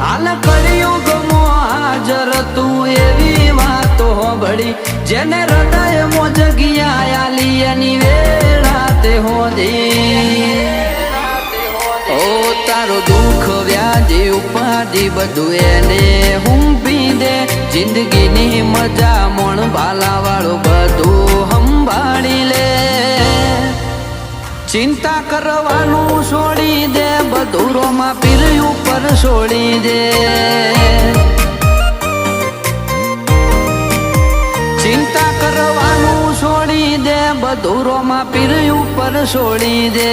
હાલ કળિયુગમો હાજર તું એવી વાતો હોબળી જેને હૃદયમાં જગ્યા આલી એની વેળા તે હોદી ઓ તારો દુઃખ વ્યાજી ઉપાધિ બધું એને હુંપી દે જિંદગીની મજા મોણ ભાલા વાળું બધું સંભાળી લે ચિંતા કરવાનું છોડી દે બધું રોમાં પીર ઉપર છોડી દે ચિંતા કરવાનું છોડી દે બધું રોમાં પીર ઉપર છોડી દે